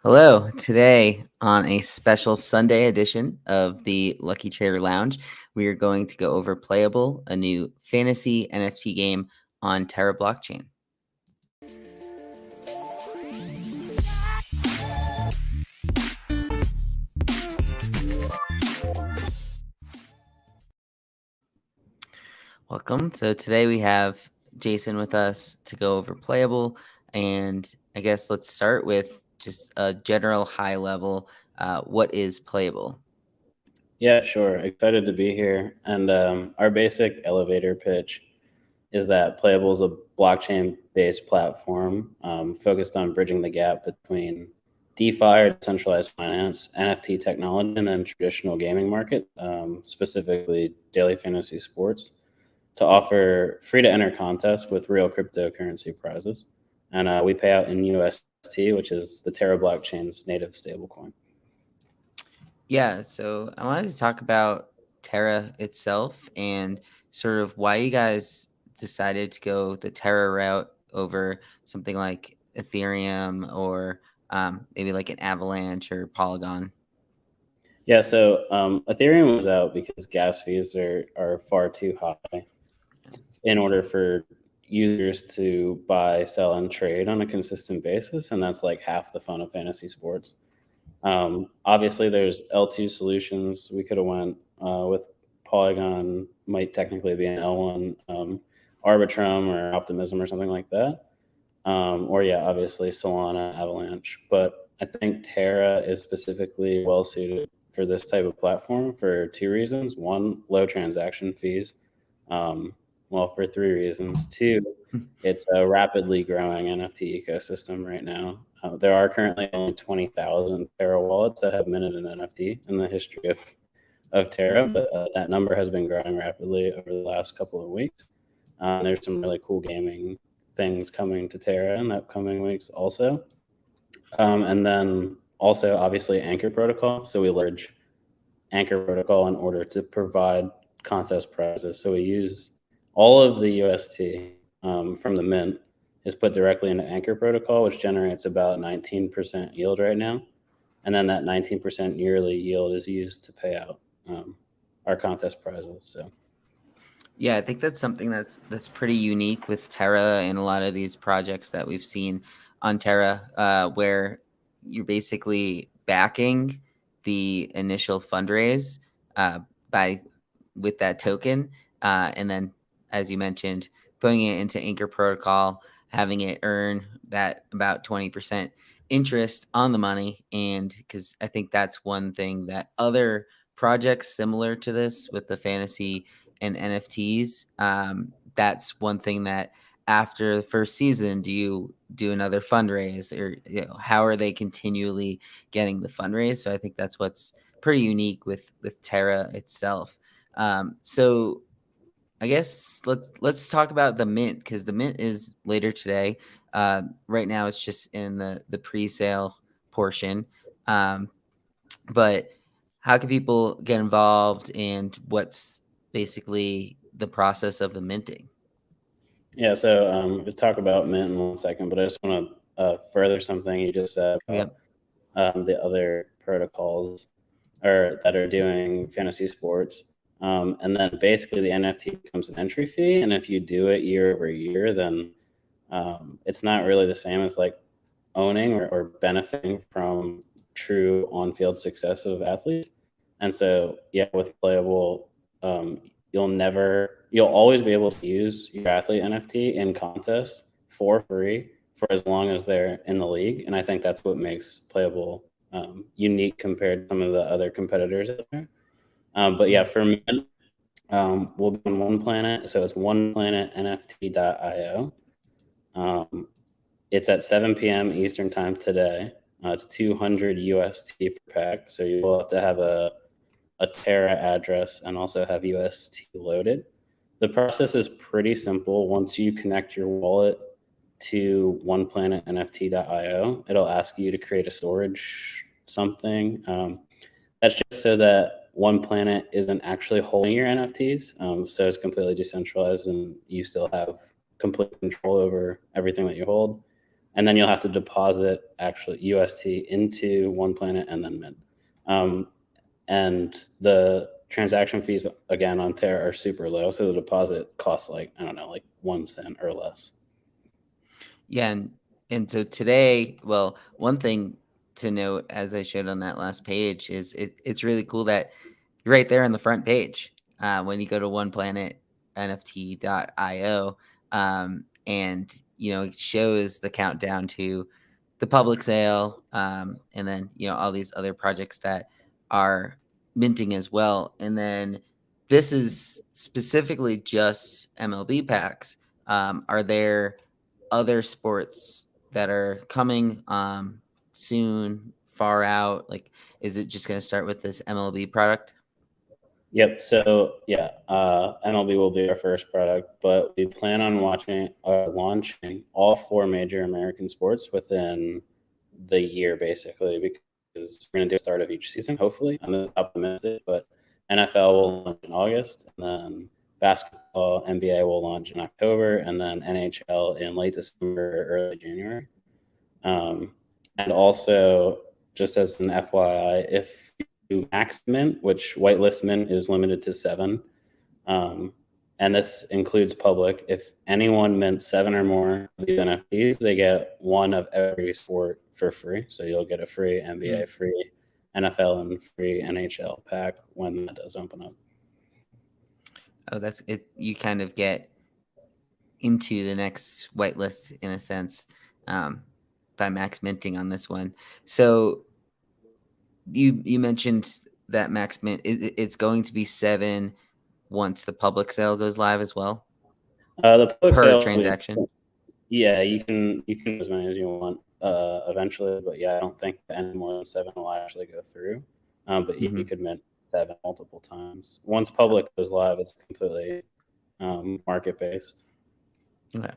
Hello. Today, on a special Sunday edition of the Lucky Trader Lounge, we are going to go over Playable, a new fantasy NFT game on Terra Blockchain. Welcome. So today we have Jason with us to go over Playable, and I guess let's start with just a general high level. What is Playable? Yeah, sure. Excited to be here. And our basic elevator pitch is that Playable is a blockchain-based platform focused on bridging the gap between DeFi or decentralized finance, NFT technology, and then traditional gaming market, specifically daily fantasy sports, to offer free-to-enter contests with real cryptocurrency prizes. And we pay out in UST, which is the Terra Blockchain's native stablecoin. Yeah, so I wanted to talk about Terra itself and sort of why you guys decided to go the Terra route over something like Ethereum or maybe like an Avalanche or Polygon. Yeah, so Ethereum was out because gas fees are far too high in order for users to buy, sell, and trade on a consistent basis, and that's like half the fun of fantasy sports. Obviously, there's L2 solutions. We could have went with Polygon, might technically be an L1, Arbitrum or Optimism or something like that. Or yeah, obviously Solana, Avalanche. But I think Terra is specifically well suited for this type of platform for two reasons. One, low transaction fees. Well, for three reasons. Two, it's a rapidly growing NFT ecosystem right now. There are currently only 20,000 Terra wallets that have minted an NFT in the history of Terra, but that number has been growing rapidly over the last couple of weeks. There's some really cool gaming things coming to Terra in the upcoming weeks also. And then also, obviously, Anchor Protocol. So we leverage Anchor Protocol in order to provide contest prizes. So we use all of the UST from the mint is put directly into Anchor Protocol, which generates about 19% yield right now. And then that 19% yearly yield is used to pay out our contest prizes. So Yeah, I think that's something that's pretty unique with Terra and a lot of these projects that we've seen on Terra, where you're basically backing the initial fundraise by with that token, and then, as you mentioned, putting it into Anchor Protocol, having it earn that about 20% interest on the money, and because I think that's one thing that other projects similar to this with the fantasy and NFTs. That's one thing that after the first season, do you do another fundraise, or how are they continually getting the fundraise? So I think that's what's pretty unique with Terra itself. So I guess let's talk about the mint, because the mint is later today. Right now it's just in the pre-sale portion. But how can people get involved, and what's basically the process of the minting? yeah, so we'll talk about mint in 1 second, but I just want to further something you just said about Yep. the other protocols or that are doing fantasy sports. And then basically the NFT becomes an entry fee. And if you do it year over year, then it's not really the same as like owning or benefiting from true on-field success of athletes. And so, yeah, with Playable, you'll always be able to use your athlete NFT in contests for free for as long as they're in the league. And I think that's what makes Playable unique compared to some of the other competitors out there. But yeah, for me, we'll be on One Planet. So it's oneplanetnft.io. It's at 7 p.m. Eastern time today. It's 200 UST per pack. So you will have to have a Terra address and also have UST loaded. The process is pretty simple. Once you connect your wallet to oneplanetnft.io, it'll ask you to create a storage something. That's just so that One Planet isn't actually holding your NFTs. So it's completely decentralized and you still have complete control over everything that you hold. and then you'll have to deposit actually UST into One Planet and then mint. And the transaction fees again on Terra are super low, so the deposit costs like, I don't know, like 1 cent or less. Yeah, and so today, well, one thing to note, as I showed on that last page, is it's really cool that you're right there on the front page when you go to oneplanetnft.io, and it shows the countdown to the public sale, and then all these other projects that are minting as well. And then this is specifically just MLB packs. Are there other sports that are coming soon, far out? Like, is it just going to start with this MLB product? Yep. So yeah, MLB will be our first product, but we plan on launching all 4 major American sports within the year, basically, because we're going to do the start of each season, hopefully. I'm optimistic, but NFL will launch in August, and then basketball, NBA will launch in October, and then NHL in late December, or early January. And also, just as an FYI, if you max mint, which whitelist mint is limited to 7, and this includes public, if anyone mints 7 or more of these NFTs, they get 1 of every sport for free. So you'll get a free NBA, free NFL, and free NHL pack when that does open up. Oh, that's it. You kind of get into the next whitelist in a sense, by max minting on this one. So you mentioned that max mint it's going to be 7 once the public sale goes live as well, The public per sale, transaction. yeah, you can as many as you want eventually, but yeah, I don't think any more than 7 will actually go through. But you could mint 7 multiple times. Once public goes live, it's completely market based. Okay.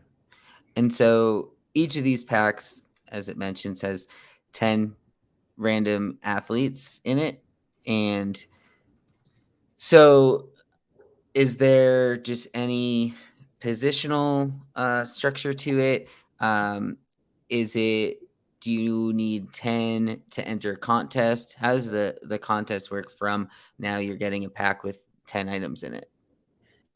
And so each of these packs, as it mentions, has 10 random athletes in it. And so is there just any positional structure to it? Do you need 10 to enter a contest? How does the contest work from now you're getting a pack with 10 items in it?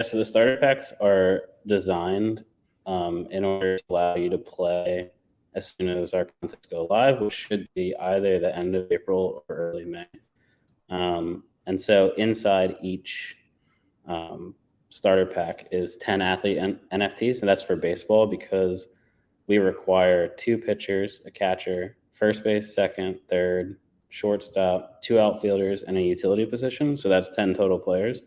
So the starter packs are designed in order to allow you to play as soon as our contests go live, which should be either the end of April or early May. And so inside each starter pack is 10 athlete NFTs, and that's for baseball because we require 2 pitchers, a catcher, first base, second, third, shortstop, 2 outfielders, and a utility position. So that's 10 total players.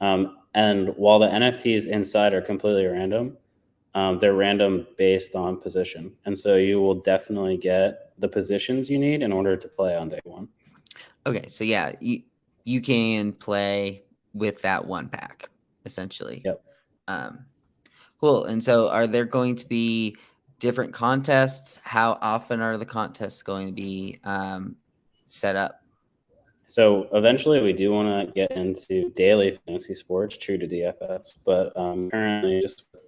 And while the NFTs inside are completely random, they're random based on position. And so you will definitely get the positions you need in order to play on day 1. Okay, so yeah, you can play with that one pack, essentially. Yep. Cool. And so are there going to be different contests? How often are the contests going to be set up? So eventually we do want to get into daily fantasy sports, true to DFS, but currently just with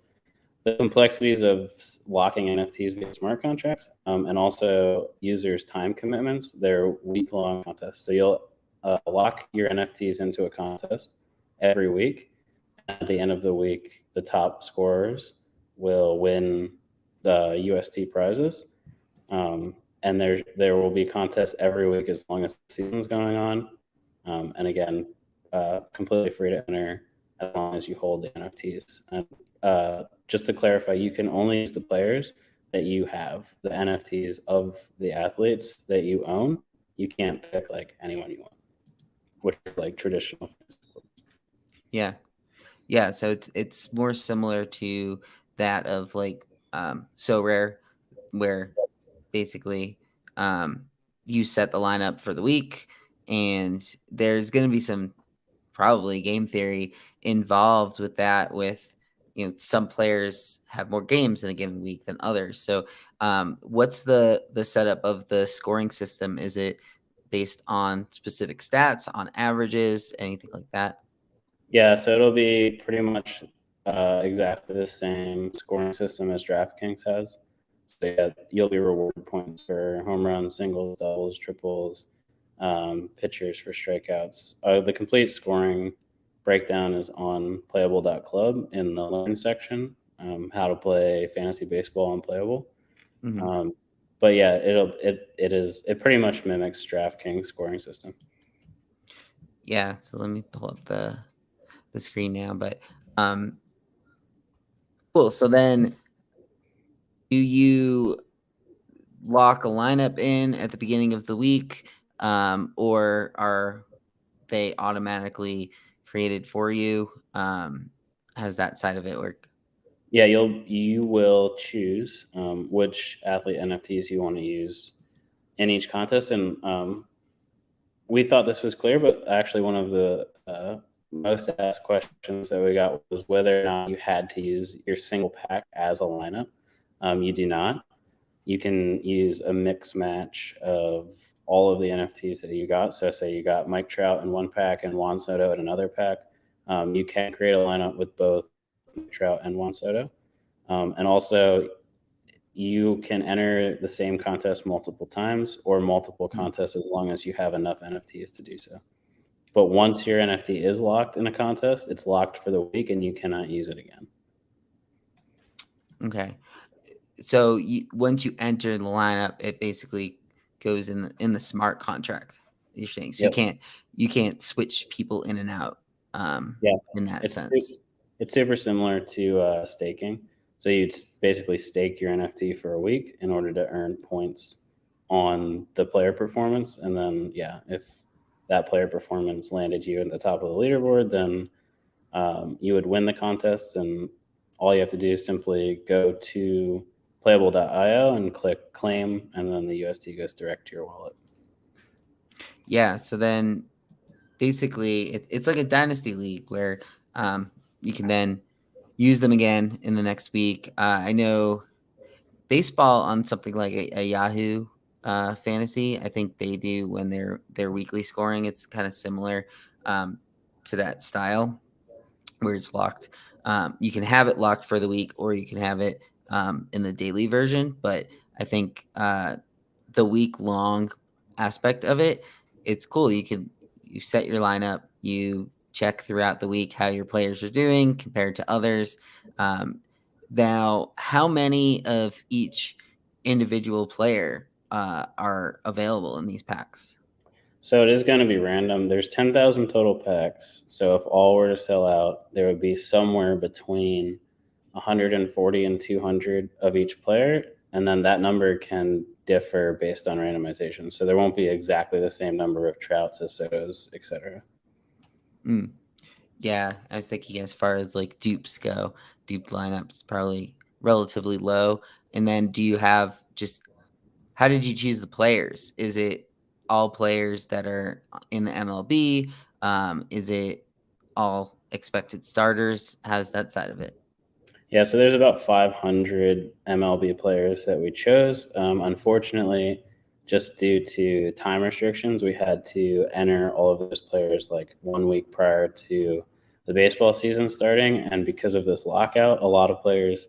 the complexities of locking NFTs via smart contracts and also users' time commitments, they're week-long contests. So you'll lock your NFTs into a contest every week. At the end of the week, the top scorers will win the UST prizes. And there will be contests every week as long as the season's going on. And again, completely free to enter as long as you hold the NFTs. And just to clarify, you can only use the players that you have, the NFTs of the athletes that you own. You can't pick like anyone you want, which is like traditional. Yeah. Yeah. So it's more similar to that of like So Rare, where basically you set the lineup for the week, and there's going to be some probably game theory involved with that. With some players have more games in a given week than others. So what's the setup of the scoring system? Is it based on specific stats, on averages, anything like that? Yeah, so it'll be pretty much exactly the same scoring system as DraftKings has. yeah, you'll be rewarded points for home runs, singles, doubles, triples, pitchers for strikeouts. The complete scoring breakdown is on playable.club in the learn section, how to play fantasy baseball on Playable. Mhm. But yeah, it pretty much mimics DraftKings scoring system. Yeah, so let me pull up the screen now, but um cool. So then do you lock a lineup in at the beginning of the week, or are they automatically created for you? How does that side of it work? Yeah, you will choose which athlete NFTs you want to use in each contest, and we thought this was clear, but actually one of the most asked questions that we got was whether or not you had to use your single pack as a lineup. You do not. You can use a mix match of all of the NFTs that you got. So, say you got Mike Trout in one pack and Juan Soto in another pack. You can create a lineup with both Mike Trout and Juan Soto. And also, you can enter the same contest multiple times or multiple Mm. contests as long as you have enough NFTs to do so. But once your NFT is locked in a contest, it's locked for the week and you cannot use it again. Okay. So once you enter the lineup, it basically goes in the smart contract. You're saying so Yep. you can't switch people in and out Yeah. in that It's sense. it's super similar to staking. So you'd basically stake your NFT for a week in order to earn points on the player performance, and then yeah, if that player performance landed you at the top of the leaderboard, then you would win the contest, and all you have to do is simply go to playable.io and click claim, and then the USD goes direct to your wallet. Yeah. So then basically it's like a dynasty league where you can then use them again in the next week. I know baseball on something like a Yahoo fantasy. I think they do when they're weekly scoring. It's kind of similar to that style where it's locked. You can have it locked for the week, or you can have it in the daily version. But I think the week long aspect of it, it's cool. You set your lineup, you check throughout the week how your players are doing compared to others. Um, Now, how many of each individual player are available in these packs? So it is going to be random. There's 10,000 total packs. So if all were to sell out, there would be somewhere between 140 and 200 of each player. And then that number can differ based on randomization. So there won't be exactly the same number of Trouts as Sotos, etc. Mm. Yeah, I was thinking as far as like dupes go, dupe lineups probably relatively low. And then do you have just how did you choose the players? Is it all players that are in the MLB? Is it all expected starters? How's that side of it? Yeah, so there's about 500 MLB players that we chose. Unfortunately, just due to time restrictions, we had to enter all of those players like 1 week prior to the baseball season starting. And because of this lockout, a lot of players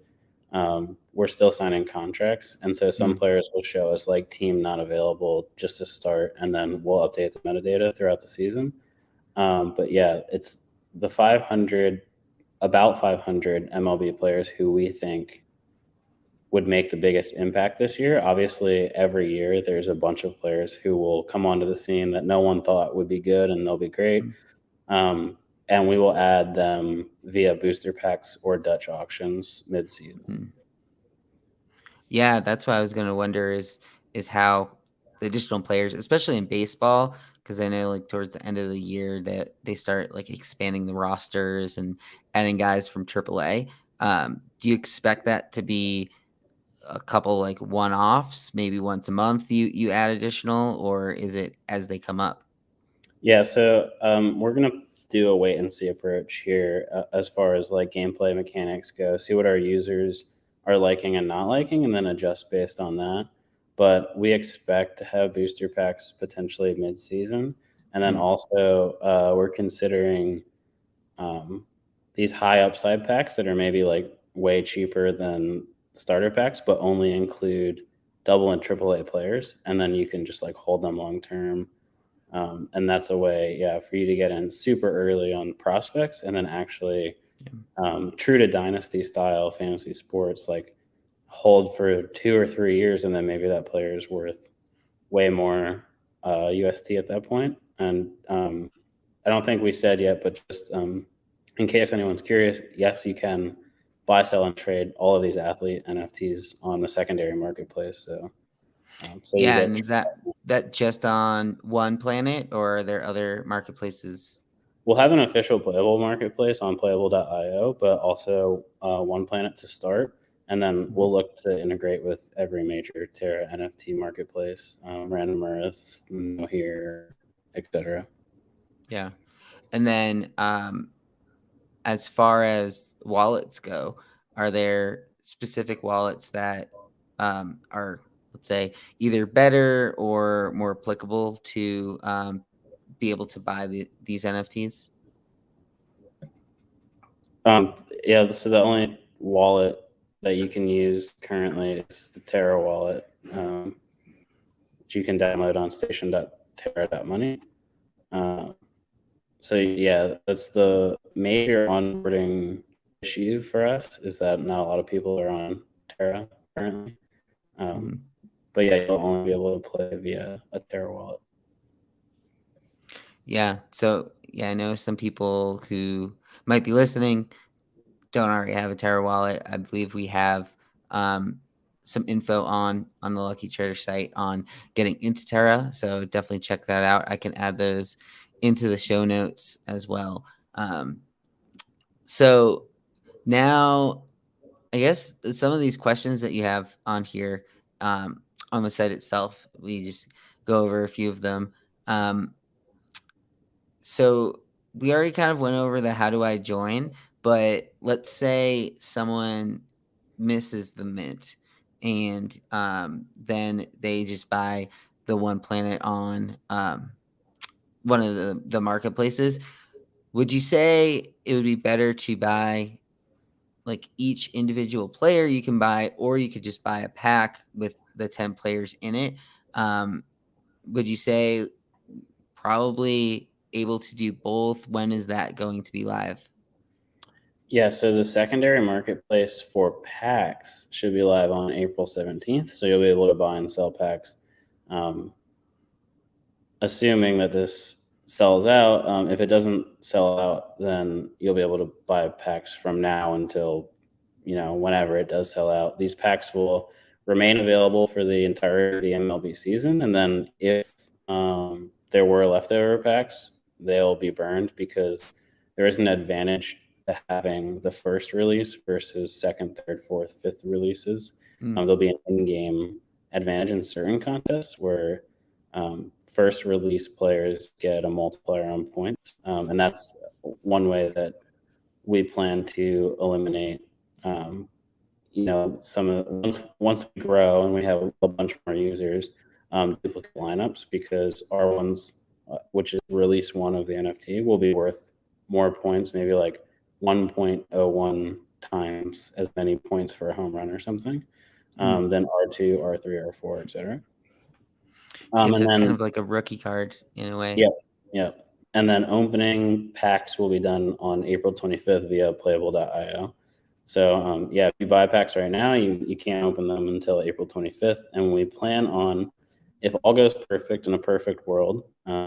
were still signing contracts. And so some Mm, players will show us like team not available just to start, and then we'll update the metadata throughout the season. But yeah, it's the 500 about 500 MLB players who we think would make the biggest impact this year. Obviously, every year there's a bunch of players who will come onto the scene that no one thought would be good, and they'll be great. mm, And we will add them via booster packs or Dutch auctions mid-season. mm. Yeah, that's what I was gonna wonder is how the additional players, especially in baseball, because I know like towards the end of the year that they start like expanding the rosters and adding guys from AAA. Do you expect that to be a couple like one-offs, maybe once a month you add additional, or is it as they come up? Yeah, so we're gonna do a wait and see approach here as far as like gameplay mechanics go. See what our users are liking and not liking, and then adjust based on that. But we expect to have booster packs potentially mid-season, and then Mm, also we're considering um, these high upside packs that are maybe like way cheaper than starter packs, but only include double and triple A players, and then you can just like hold them long term. And that's a way, for you to get in super early on prospects, and then actually, true to dynasty style fantasy sports, like hold for 2 or 3 years, and then maybe that player is worth way more UST at that point. And I don't think we said yet, but just in case anyone's curious, yes, you can buy, sell, and trade all of these athlete NFTs on the secondary marketplace. So you Yeah, get. and is that just on one planet, or are there other marketplaces? We'll have an official Playable marketplace on Playible.io, but also one planet to start. And then we'll look to integrate with every major Terra NFT marketplace, Random Earth, Here, etc. Yeah. And then as far as wallets go, are there specific wallets that are, let's say, either better or more applicable to be able to buy these NFTs? So the only wallet that you can use currently is the Terra wallet, which you can download on station.terra.money. So yeah, that's the major onboarding issue for us, is that not a lot of people are on Terra currently. But yeah, you'll only be able to play via a Terra wallet. Yeah. So yeah, I know some people who might be listening don't already have a Terra wallet. I believe we have some info on the Lucky Trader site on getting into Terra, so definitely check that out. I can add those into the show notes as well. So now, I guess some of these questions that you have on here on the site itself, we just go over a few of them. So we already kind of went over the how do I join, but let's say someone misses the mint and then they just buy the one planet on one of the marketplaces. Would you say it would be better to buy like each individual player you can buy, or you could just buy a pack with the 10 players in it? Would you say probably able to do both? When is that going to be live? Yeah, so the secondary marketplace for packs should be live on April 17th. So you'll be able to buy and sell packs. Assuming that this sells out, if it doesn't sell out, then you'll be able to buy packs from now until, whenever it does sell out. These packs will remain available for the entire the MLB season. And then if there were leftover packs, they'll be burned, because there is an advantage to having the first release versus second, third, fourth, fifth releases. There'll be an in-game advantage in certain contests where first release players get a multiplier on points. And that's one way that we plan to eliminate, some of once we grow and we have a bunch more users, duplicate lineups, because our ones, which is release one of the NFT, will be worth more points, maybe like 1.01 times as many points for a home run or something, than R2, R3, R4, etc. So And it's then, kind of like a rookie card in a way. yeah. And then opening packs will be done on April 25th via Playible.io. So if you buy packs right now, you can't open them until April 25th. And we plan on, if all goes perfect in a perfect world,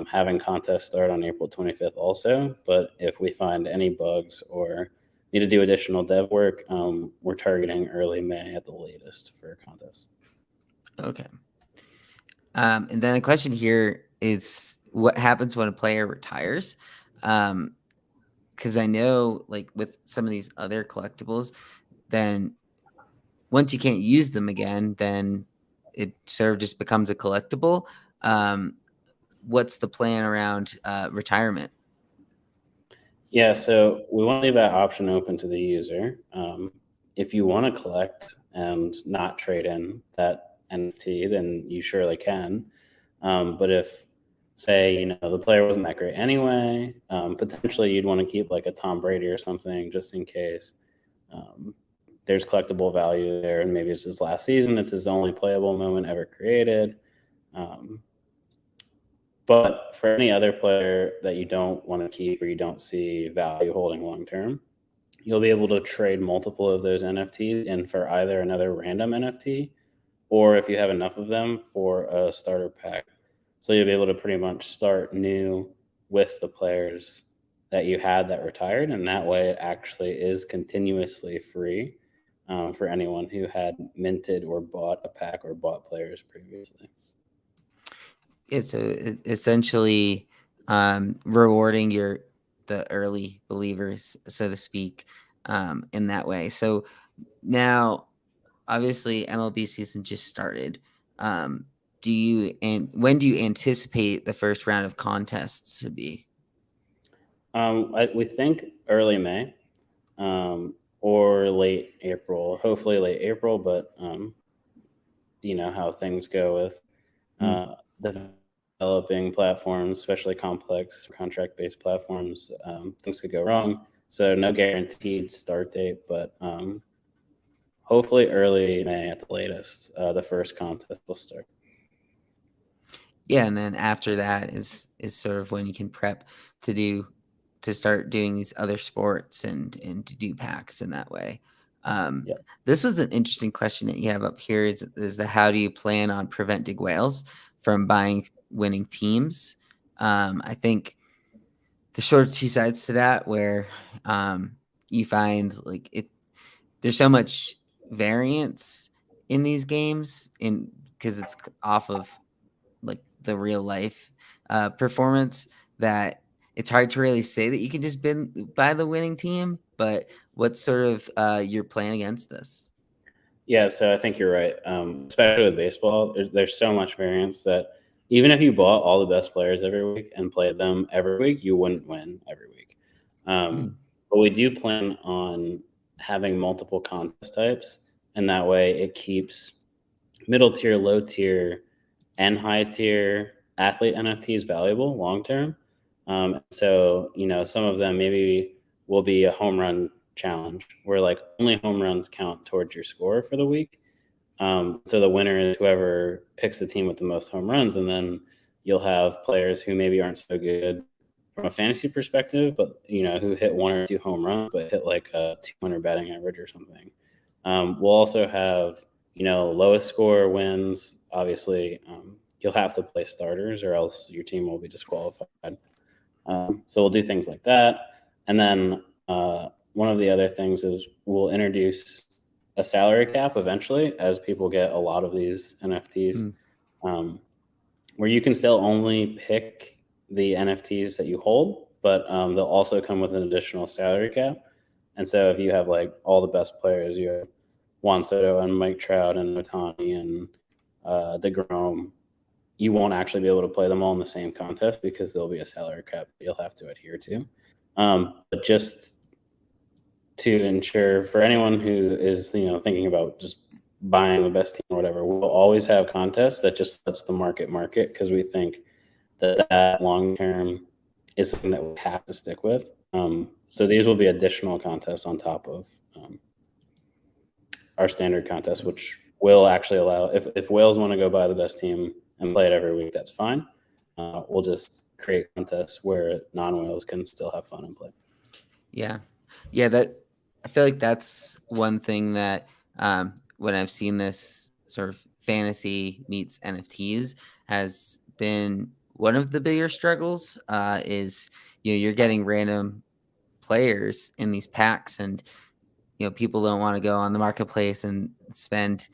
having contests start on April 25th also. But if we find any bugs or need to do additional dev work, we're targeting early May at the latest for contests. Okay. And then the question here is, what happens when a player retires? Because I know, like with some of these other collectibles, then once you can't use them again, then it sort of just becomes a collectible. What's the plan around retirement? Yeah, so we want to leave that option open to the user. If you want to collect and not trade in that NFT, then you surely can. But if, say, the player wasn't that great anyway, potentially you'd want to keep like a Tom Brady or something just in case. there's collectible value there, and maybe it's his last season, it's his only playable moment ever created. But for any other player that you don't want to keep or you don't see value holding long term, you'll be able to trade multiple of those NFTs in for either another random NFT, or if you have enough of them, for a starter pack. So you'll be able to pretty much start new with the players that you had that retired, and that way it actually is continuously free for anyone who had minted or bought a pack or bought players previously. It's essentially rewarding the early believers, so to speak, in that way. So now, obviously, MLB season just started. When do you anticipate the first round of contests to be? We think early May or late April, hopefully late April, but you know how things go with developing platforms, especially complex contract-based platforms. Things could go wrong. So no guaranteed start date, but hopefully early May at the latest, the first contest will start. Yeah, and then after that is sort of when you can prep to start doing these other sports and to do packs in that way. Yep. This was an interesting question that you have up here is the how do you plan on preventing whales from buying winning teams? I think there's sort of two sides to that where you find like there's so much variance in these games because it's off of like the real life performance that it's hard to really say that you can just buy the winning team. But what's sort of your plan against this? Yeah, so I think you're right. Especially with baseball, there's so much variance that even if you bought all the best players every week and played them every week, you wouldn't win every week. But we do plan on having multiple contest types, and that way it keeps middle tier, low tier, and high tier athlete NFTs valuable long term. So, you know, some of them maybe will be a home run challenge where like only home runs count towards your score for the week. So the winner is whoever picks the team with the most home runs. And then you'll have players who maybe aren't so good from a fantasy perspective, but, you know, who hit one or two home runs, but hit like a 200 batting average or something. We'll also have, you know, lowest score wins. Obviously, you'll have to play starters or else your team will be disqualified. So we'll do things like that. And then one of the other things is we'll introduce a salary cap eventually as people get a lot of these NFTs, where you can still only pick the NFTs that you hold, but they'll also come with an additional salary cap. And so if you have like all the best players, you have Juan Soto and Mike Trout and Otani and DeGrom, you won't actually be able to play them all in the same contest because there'll be a salary cap you'll have to adhere to. But just to ensure for anyone who is, you know, thinking about just buying the best team or whatever, we'll always have contests that just lets the market because we think that long term is something that we have to stick with. So these will be additional contests on top of our standard contest, which will actually allow if whales want to go buy the best team and play it every week, that's fine. We'll just create contests where non-whales can still have fun and play. Yeah, that I feel like that's one thing that when I've seen this sort of fantasy meets NFTs has been one of the bigger struggles. Is you're getting random players in these packs, and people don't want to go on the marketplace and spend.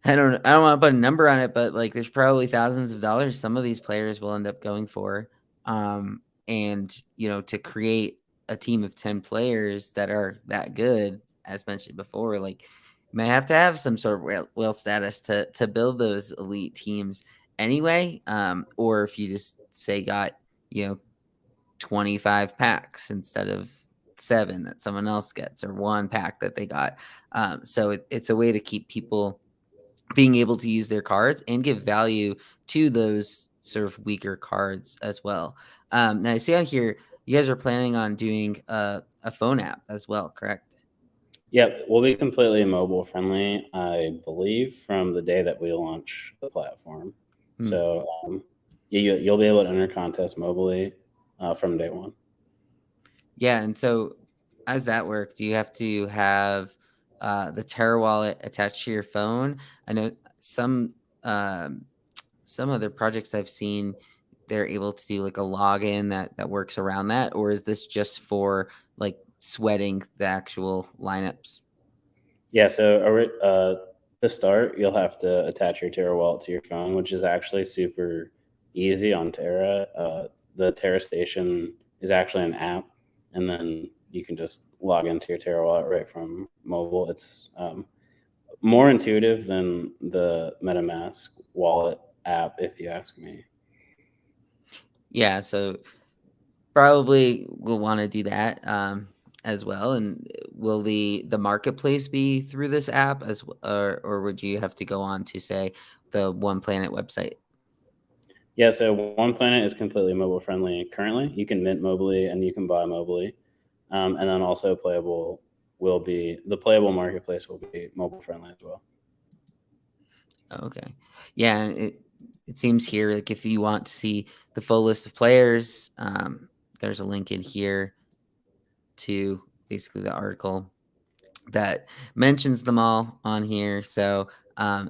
I don't want to put a number on it, but like there's probably thousands of dollars some of these players will end up going for. And to create a team of 10 players that are that good, as mentioned before, like you might have to have some sort of whale status to build those elite teams anyway. Or if you just say got 25 packs instead of 7 that someone else gets, or 1 pack that they got. So it's a way to keep people being able to use their cards and give value to those sort of weaker cards as well. Now I see on here, you guys are planning on doing a phone app as well, correct? Yep, we'll be completely mobile friendly, I believe, from the day that we launch the platform. Hmm. So you'll be able to enter contests mobily from day one. Yeah, and so how does that work? Do you have to have the Terra wallet attached to your phone? I know um, some other projects I've seen, they're able to do like a login that works around that, or is this just for like sweating the actual lineups? Yeah, so to start, you'll have to attach your Terra wallet to your phone, which is actually super easy on Terra. The Terra station is actually an app, and then you can just log into your Terra wallet right from mobile. It's more intuitive than the MetaMask wallet app, if you ask me. Yeah, so probably will want to do that as well. And will the marketplace be through this app or would you have to go on to say the One Planet website? Yeah, so One Planet is completely mobile friendly currently. You can mint mobily and you can buy mobily. And then also the Playable marketplace will be mobile friendly as well. Okay. Yeah, it seems here like if you want to see the full list of players, there's a link in here to basically the article that mentions them all on here. So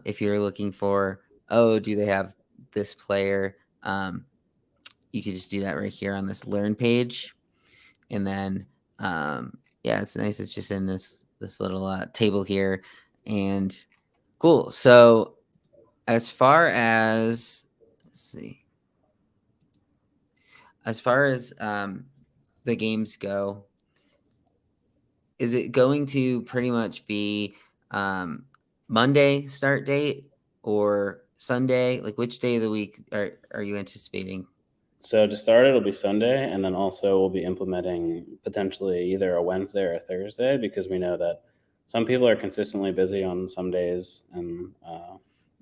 if you're looking for, oh, do they have this player? You could just do that right here on this learn page, and then yeah, it's nice. It's just in this little table here, and cool. So as far as let's see, as far as the games go, is it going to pretty much be um, Monday start date or Sunday? Like which day of the week are you anticipating? So to start, it'll be Sunday, and then also we'll be implementing potentially either a Wednesday or a Thursday because we know that some people are consistently busy on some days, and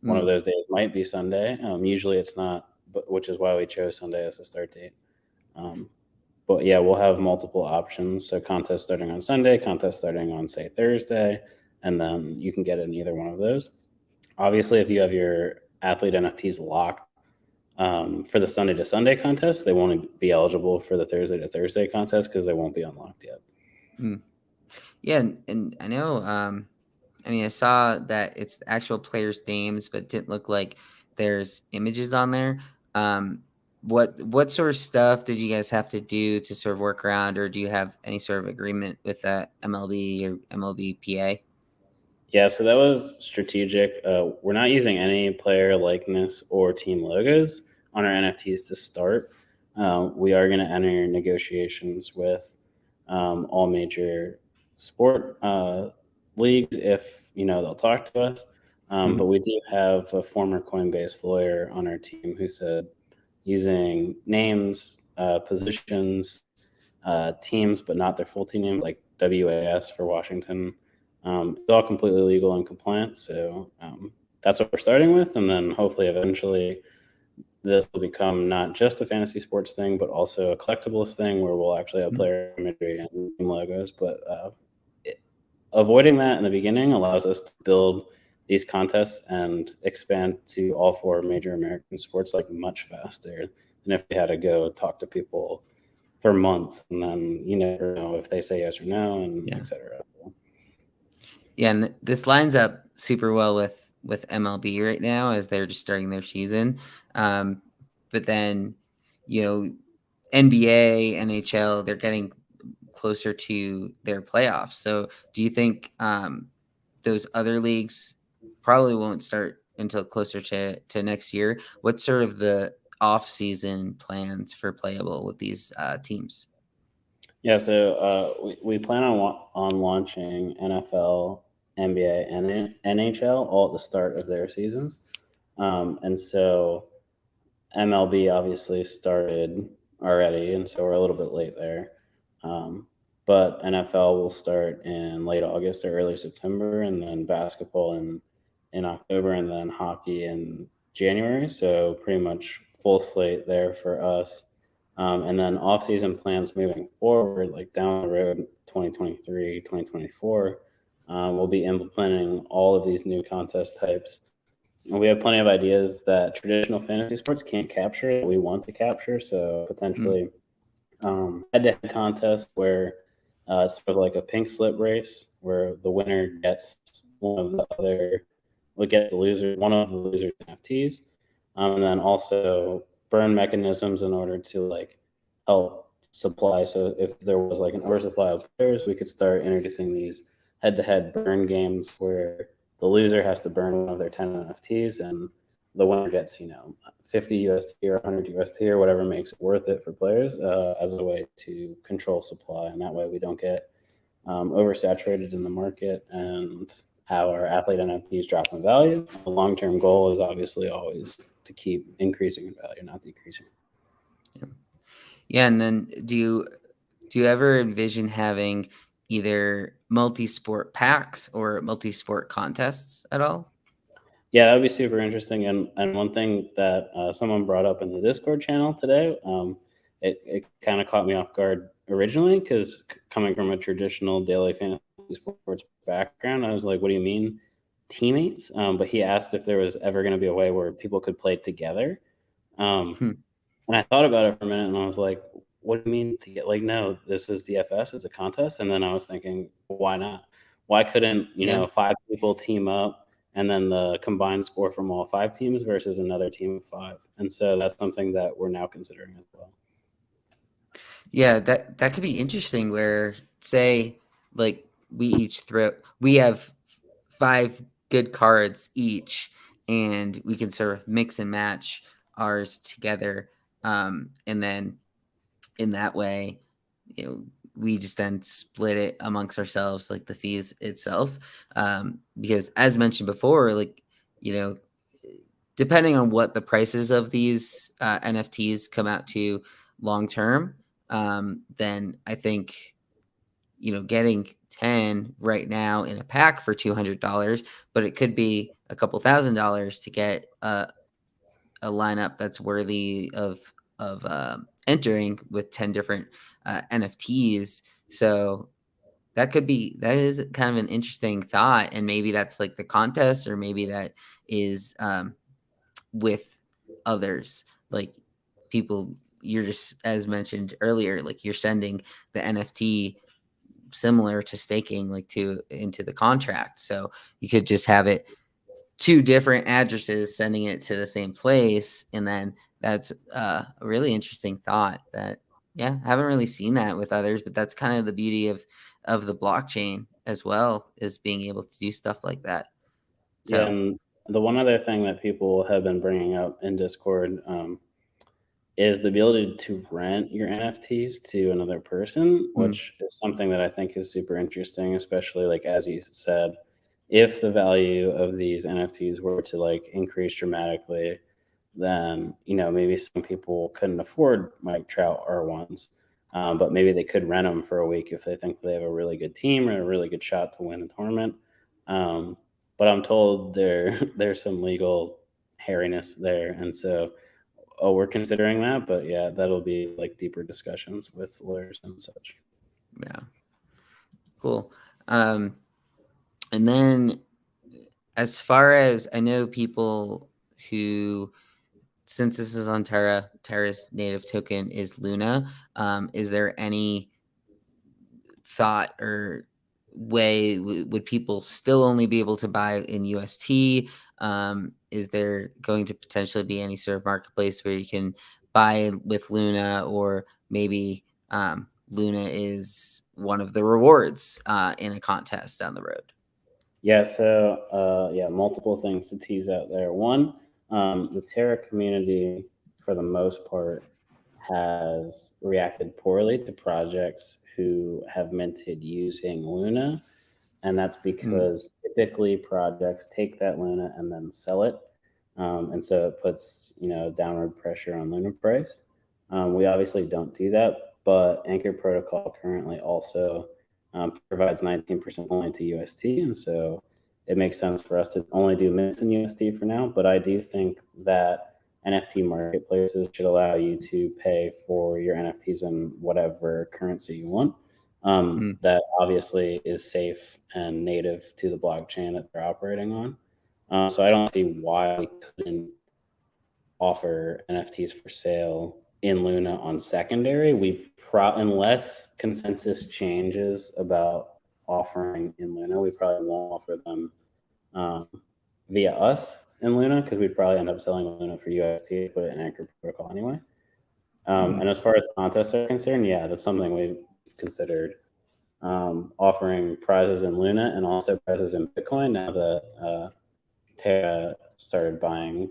one of Mm, those days might be Sunday. Usually it's not, but which is why we chose Sunday as the start date. Um, but yeah, we'll have multiple options. So contest starting on Sunday, contest starting on say Thursday, and then you can get in either one of those. Obviously, if you have your athlete NFTs locked for the Sunday to Sunday contest, they won't be eligible for the Thursday to Thursday contest because they won't be unlocked yet. mm. Yeah, and I know. I mean, I saw that it's the actual players' names, but it didn't look like there's images on there. Um, what sort of stuff did you guys have to do to sort of work around, or do you have any sort of agreement with MLB or MLBPA? Yeah, so that was strategic. We're not using any player likeness or team logos on our NFTs to start. We are going to enter negotiations with all major sport leagues if they'll talk to us. But we do have a former Coinbase lawyer on our team who said using names, positions, teams, but not their full team name, like WAS for Washington. It's all completely legal and compliant. So that's what we're starting with. And then hopefully eventually this will become not just a fantasy sports thing, but also a collectibles thing where we'll actually have Mm, player imagery and team logos. But avoiding that in the beginning allows us to build these contests and expand to all four major American sports like much faster than if we had to go talk to people for months and then you never know if they say yes or no and yeah. etc. Yeah, and this lines up super well with MLB right now as they're just starting their season. But then, you know, NBA, NHL, they're getting closer to their playoffs. So, do you think those other leagues probably won't start until closer to next year? What's sort of the off season plans for Playable with these teams? Yeah, so we plan on launching NFL, NBA, and NHL all at the start of their seasons, and so MLB obviously started already, and so we're a little bit late there. Um, but NFL will start in late August or early September, and then basketball in October, and then hockey in January. So pretty much full slate there for us. And then off-season plans moving forward, like down the road, 2023, 2024. we'll be implementing all of these new contest types. And we have plenty of ideas that traditional fantasy sports can't capture that we want to capture. So potentially head-to-head contest where it's sort of like a pink slip race where the winner gets one of the other, will get the loser, one of the loser's NFTs, and then also burn mechanisms in order to like help supply. So if there was like an oversupply of players, we could start introducing these head-to-head burn games where the loser has to burn one of their 10 NFTs and the winner gets 50 UST or 100 UST or whatever makes it worth it for players as a way to control supply, and that way we don't get oversaturated in the market and have our athlete NFTs drop in value. The long-term goal is obviously always to keep increasing in value, not decreasing. Yeah, and then do you ever envision having either multi-sport packs or multi-sport contests at all? Yeah, that would be super interesting. And one thing that someone brought up in the Discord channel today, it kind of caught me off guard originally because coming from a traditional daily fantasy sports background, I was like, what do you mean teammates? But he asked if there was ever going to be a way where people could play together. And I thought about it for a minute and I was like, what do you mean to get, like, no, this is DFS, it's a contest. And then I was thinking, why not? Why couldn't, Yeah. 5 people team up and then the combined score from all 5 teams versus another team of 5? And so that's something that we're now considering as well. Yeah, that could be interesting where, say, like we have 5 good cards each and we can sort of mix and match ours together. And then in that way, we just then split it amongst ourselves, like the fees itself. Because as mentioned before, like, depending on what the prices of these NFTs come out to long term, then I think, getting 10 right now in a pack for $200, but it could be a couple $1,000s to get a lineup that's worthy of entering with 10 different NFTs. So that is kind of an interesting thought, and maybe that's like the contest, or maybe that is with others, like people you're just, as mentioned earlier, like you're sending the NFT similar to staking, like into the contract. So you could just have it 2 different addresses sending it to the same place, and then that's a really interesting thought that, yeah, I haven't really seen that with others, but that's kind of the beauty of the blockchain as well, is being able to do stuff like that. Yeah, So and the one other thing that people have been bringing up in Discord is the ability to rent your NFTs to another person, which is something that I think is super interesting, especially like as you said, if the value of these NFTs were to like increase dramatically, then maybe some people couldn't afford Mike Trout R1s, but maybe they could rent them for a week if they think they have a really good team or a really good shot to win a tournament. But I'm told there's some legal hairiness there, and so we're considering that. But yeah, that'll be like deeper discussions with lawyers and such. yeah, cool. And then, as far as I know, people who, since this is on Terra's native token is Luna, is there any thought or way would people still only be able to buy in UST? Is there going to potentially be any sort of marketplace where you can buy with Luna, or maybe Luna is one of the rewards in a contest down the road? Yeah, so multiple things to tease out there. One, the Terra community, for the most part, has reacted poorly to projects who have minted using Luna. And that's because typically projects take that Luna and then sell it. And so it puts, downward pressure on Luna price. We obviously don't do that, but Anchor Protocol currently also provides 19% only to UST. And so it makes sense for us to only do mints in UST for now. But I do think that NFT marketplaces should allow you to pay for your NFTs in whatever currency you want. that obviously is safe and native to the blockchain that they're operating on. So I don't see why we couldn't offer NFTs for sale in Luna on secondary. Unless consensus changes about offering in Luna, we probably won't offer them um, via us in Luna, because we'd probably end up selling Luna for UST, put it in Anchor Protocol anyway. And as far as contests are concerned, yeah, that's something we've considered, offering prizes in Luna and also prizes in Bitcoin. Now that Terra started buying,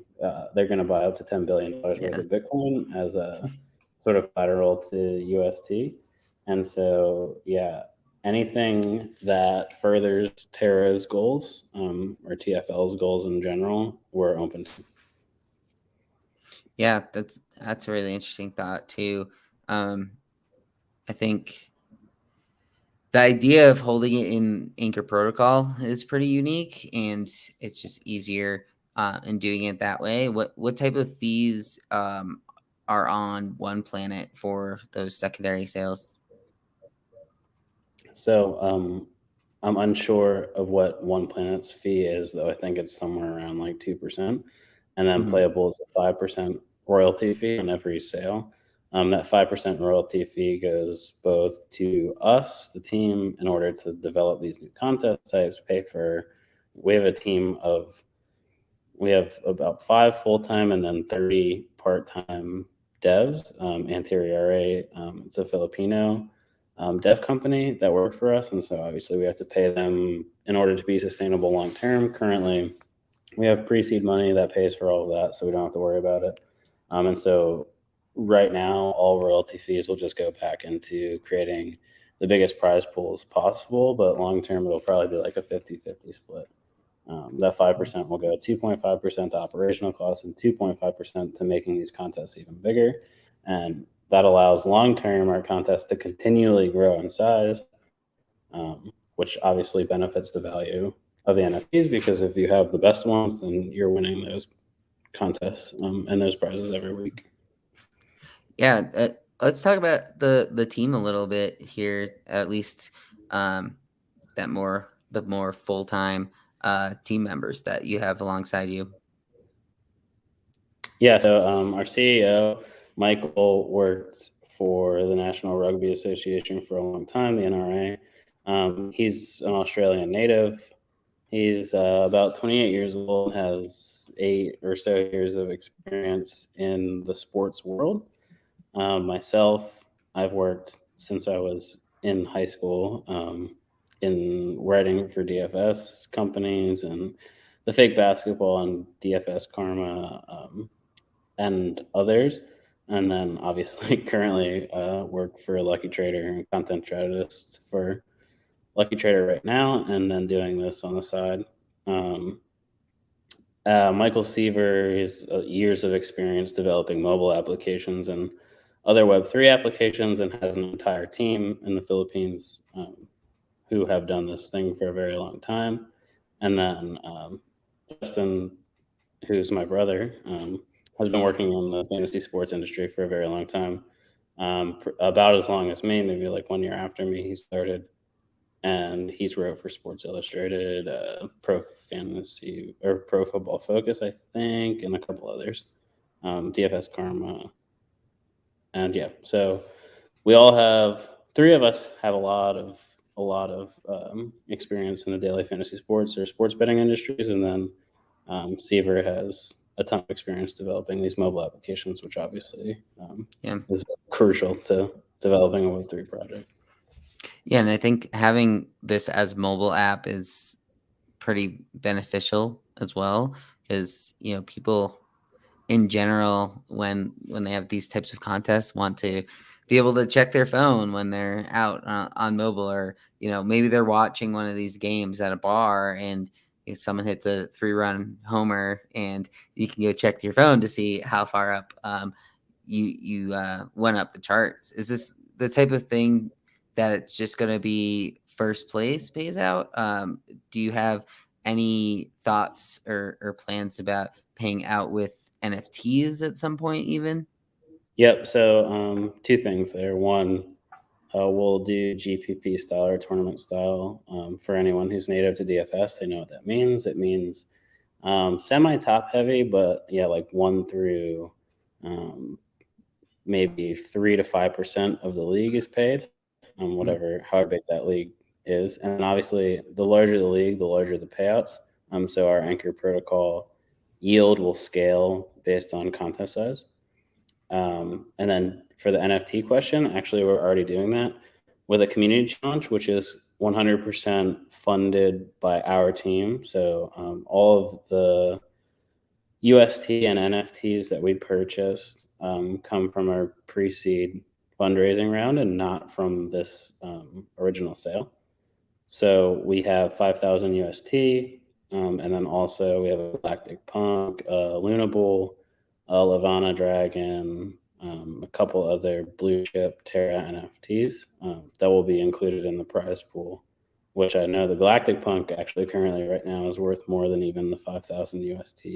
they're going to buy up to $10 billion worth of Bitcoin as a sort of collateral to UST. And so, yeah, anything that furthers Terra's goals, or TFL's goals in general, we're open to. Yeah, that's a really interesting thought too. I think the idea of holding it in Anchor Protocol is pretty unique, and it's just easier in doing it that way. What type of fees are on One Planet for those secondary sales? So I'm unsure of what One Planet's fee is, though I think it's somewhere around like 2%. And then Playible is a 5% royalty fee on every sale. That 5% royalty fee goes both to us, the team, in order to develop these new content types, we have a team of, we have about 5 full-time and then 30 part-time devs. Anteriore, it's a Filipino dev company that work for us, and so obviously we have to pay them in order to be sustainable long term. Currently, we have pre-seed money that pays for all of that, so we don't have to worry about it. And so right now, all royalty fees will just go back into creating the biggest prize pools possible, but long term, it'll probably be like a 50-50 split. That 5% will go 2.5% to operational costs and 2.5% to making these contests even bigger. And that allows long-term our contests to continually grow in size, which obviously benefits the value of the NFTs, because if you have the best ones, then you're winning those contests and those prizes every week. Yeah, let's talk about the team a little bit here. At least the more full time team members that you have alongside you. Yeah, so our CEO, Michael, worked for the National Rugby Association for a long time, the NRA. He's an Australian native. He's about 28 years old, has 8 or so years of experience in the sports world. Myself, I've worked since I was in high school, in writing for DFS companies and the fake basketball and DFS Karma, and others. And then obviously currently work for Lucky Trader and content strategist for Lucky Trader right now, and then doing this on the side. Michael Seaver has years of experience developing mobile applications and other Web3 applications, and has an entire team in the Philippines who have done this thing for a very long time. And then Justin, who's my brother, has been working in the fantasy sports industry for a very long time, about as long as me, maybe like 1 year after me he started. And he's wrote for Sports Illustrated, Pro Fantasy or Pro Football Focus, I think, and a couple others, DFS Karma, and yeah. So we all have, 3 of us have a lot of experience in the daily fantasy sports or sports betting industries, and then Seaver has a ton of experience developing these mobile applications, which obviously is crucial to developing a Web3 project. Yeah, and I think having this as mobile app is pretty beneficial as well, because people in general, when they have these types of contests, want to be able to check their phone when they're out on mobile, or maybe they're watching one of these games at a bar, and if someone hits a 3-run homer, and you can go check your phone to see how far up you went up the charts. Is this the type of thing that it's just going to be first place pays out? Do you have any thoughts or plans about paying out with NFTs at some point even? Yep. So 2 things there. One, we'll do GPP style or tournament style. For anyone who's native to DFS, they know what that means. It means semi top heavy, but yeah, like 1 through maybe 3 to 5% of the league is paid, however big that league is. And obviously, the larger the league, the larger the payouts. So our Anchor protocol yield will scale based on contest size. And then for the NFT question, actually, we're already doing that with a community challenge, which is 100% funded by our team. So all of the UST and NFTs that we purchased come from our pre-seed fundraising round and not from this original sale. So we have 5,000 UST, and then also we have a Galactic Punk, Luna Bull, a Lavana Dragon, a couple other blue chip Terra NFTs that will be included in the prize pool, which I know the Galactic Punk actually currently right now is worth more than even the 5,000 UST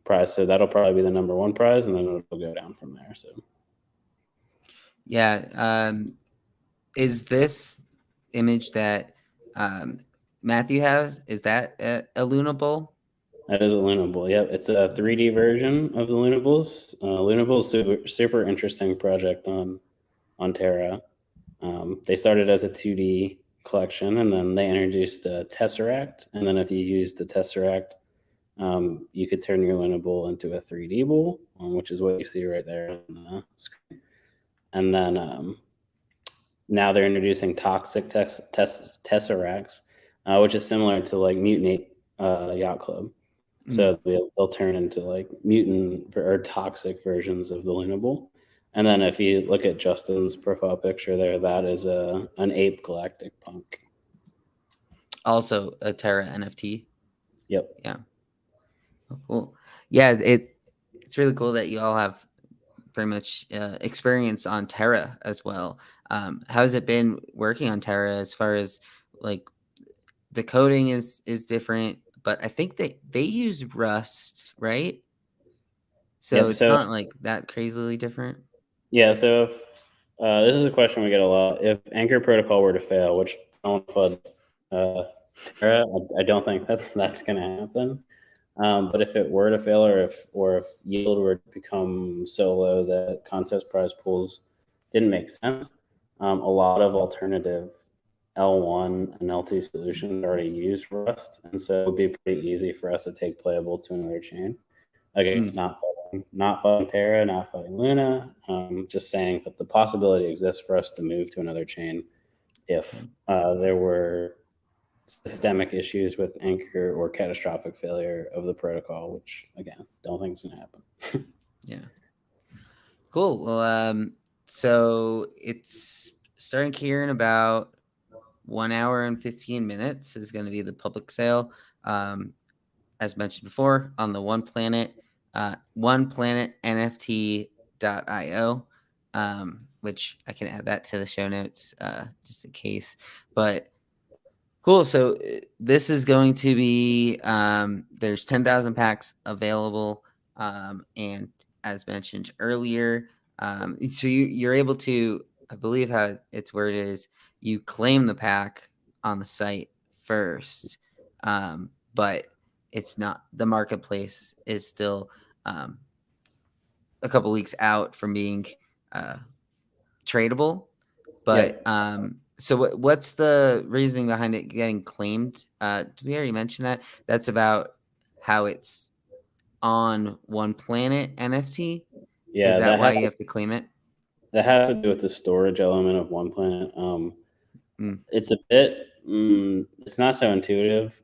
prize. So that'll probably be the number one prize, and then it'll go down from there. So yeah, is this image that Matthew has, is that a Luna Bull? That is a Luna Bull. Yep, it's a 3D version of the Luna Bulls. Luna Bull is super interesting project on Terra. They started as a 2D collection, and then they introduced a Tesseract. And then if you used the Tesseract, you could turn your Luna Bull into a 3D bull, which is what you see right there on the screen. And then now they're introducing toxic Tesseracts, which is similar to like Mutant Yacht Club. So they'll turn into like mutant or toxic versions of the Luna Bull. And then if you look at Justin's profile picture there, that is an ape Galactic Punk. Also a Terra NFT. Yep. Yeah. Oh, cool. Yeah, it's really cool that you all have pretty much experience on Terra as well. How has it been working on Terra as far as like the coding is different, but I think they use Rust, right? So Yep, it's not like that crazily different. Yeah, so if this is a question we get a lot, if Anchor Protocol were to fail, which I don't FUD Terra, I don't think that's going to happen. But if it were to fail, or if yield were to become so low that contest prize pools didn't make sense, a lot of alternative L1 and L2 solutions already use Rust, and so it would be pretty easy for us to take Playible to another chain. Again, not fighting Terra, not fighting Luna. Just saying that the possibility exists for us to move to another chain if there were systemic issues with Anchor or catastrophic failure of the protocol, which again, don't think is going to happen. Yeah. Cool. Well, so it's starting here in about 1 hour and 15 minutes is going to be the public sale. As mentioned before, on the One Planet NFT.io, which I can add that to the show notes just in case. But cool. So this is going to be there's 10,000 packs available, and as mentioned earlier, so you're able to, I believe how it's worded is you claim the pack on the site first, but it's not, the marketplace is still a couple weeks out from being tradable. But so what's the reasoning behind it getting claimed? Did we already mention that? That's about how it's on One Planet NFT. Yeah, is that why you have to claim it? That has to do with the storage element of One Planet. It's a bit, it's not so intuitive,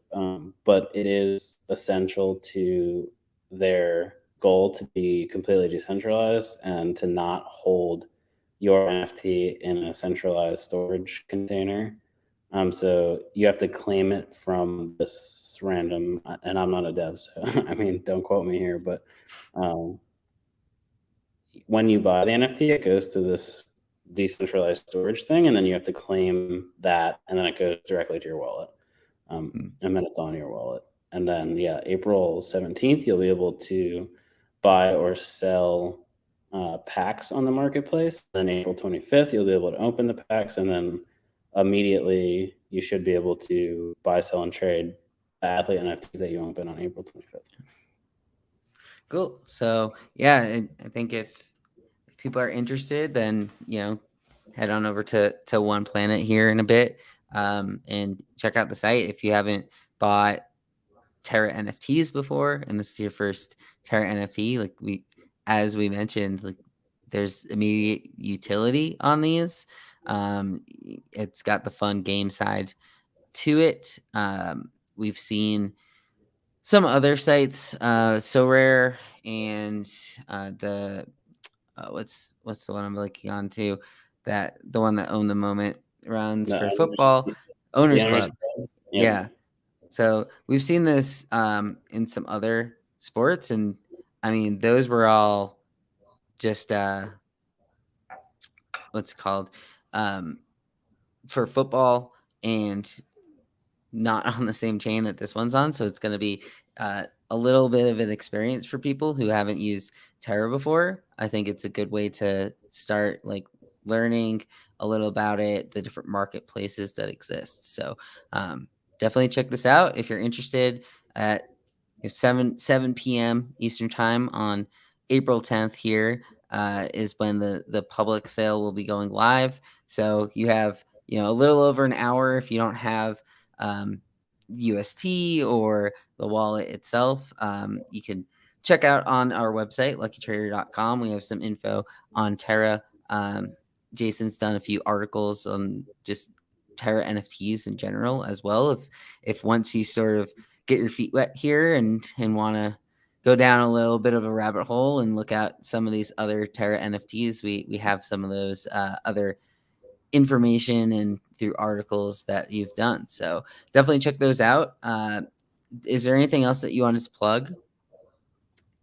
but it is essential to their goal to be completely decentralized and to not hold your NFT in a centralized storage container. So you have to claim it from this random, and I'm not a dev, so I mean, don't quote me here, but when you buy the NFT, it goes to this decentralized storage thing, and then you have to claim that, and then it goes directly to your wallet, and then it's on your wallet. And then, April 17th, you'll be able to buy or sell packs on the marketplace. Then April 25th, you'll be able to open the packs, and then immediately you should be able to buy, sell, and trade the athlete NFTs that you open on April 25th. Cool. So yeah, I think if people are interested, then head on over to One Planet here in a bit, and check out the site. If you haven't bought Terra NFTs before, and this is your first Terra NFT, as we mentioned, there's immediate utility on these. It's got the fun game side to it. We've seen some other sites, So Rare, and the what's the one I'm looking on to, that the one that Own the Moment runs The for owners, football, the Owners owners, Club. yep. Yeah. So we've seen this in some other sports, and I mean those were all just what's it called, for football, and not on the same chain that this one's on. So it's going to be a little bit of an experience for people who haven't used Terra before. I think it's a good way to start learning a little about it, the different marketplaces that exist. So definitely check this out if you're interested. At 7 p.m. Eastern time on April 10th here is when the public sale will be going live. So you have a little over an hour if you don't have UST or the wallet itself. You can check out on our website, luckytrader.com. We have some info on Terra. Jason's done a few articles on just Terra NFTs in general as well. If once you sort of get your feet wet here and want to go down a little bit of a rabbit hole and look at some of these other Terra NFTs, we have some of those other information and through articles that you've done. So definitely check those out. Is there anything else that you wanted to plug?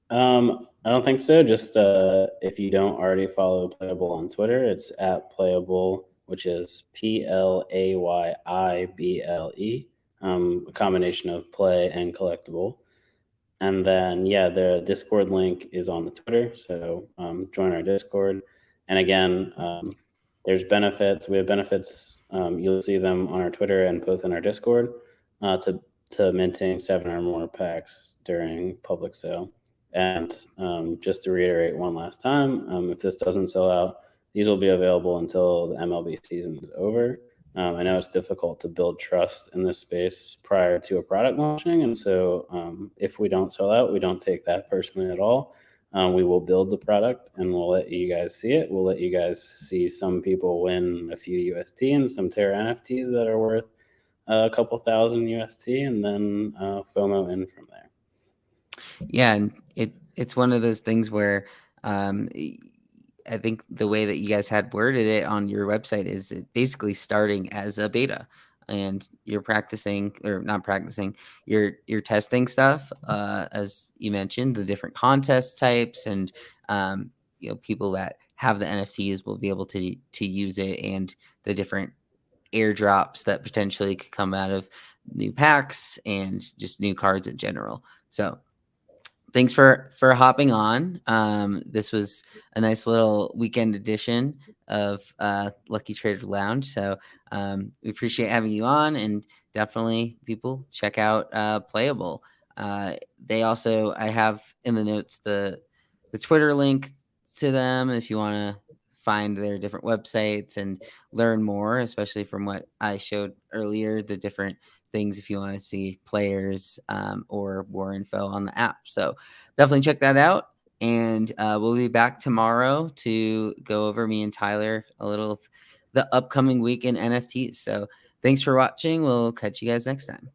I don't think so. Just if you don't already follow Playible on Twitter, it's at Playible, which is Playible, a combination of play and collectible. And then, yeah, the Discord link is on the Twitter. So join our Discord. And again, there's benefits. We have benefits. You'll see them on our Twitter and both in our Discord to minting 7 or more packs during public sale. And just to reiterate one last time, if this doesn't sell out, these will be available until the MLB season is over. I know it's difficult to build trust in this space prior to a product launching. And so if we don't sell out, we don't take that personally at all. We will build the product and we'll let you guys see it. We'll let you guys see some people win a few UST and some Terra NFTs that are worth a couple thousand UST, and then FOMO in from there. Yeah, and it's one of those things where I think the way that you guys had worded it on your website is it basically starting as a beta, and you're practicing, or not practicing, you're testing stuff, as you mentioned, the different contest types, and people that have the NFTs will be able to use it, and the different airdrops that potentially could come out of new packs and just new cards in general. So thanks for hopping on. This was a nice little weekend edition of Lucky Trader Lounge. So we appreciate having you on, and definitely people check out Playible. They also, I have in the notes the Twitter link to them if you want to find their different websites and learn more, especially from what I showed earlier, the different things if you want to see players or more info on the app. So definitely check that out. And we'll be back tomorrow to go over, me and Tyler, a little of the upcoming week in NFTs. So thanks for watching. We'll catch you guys next time.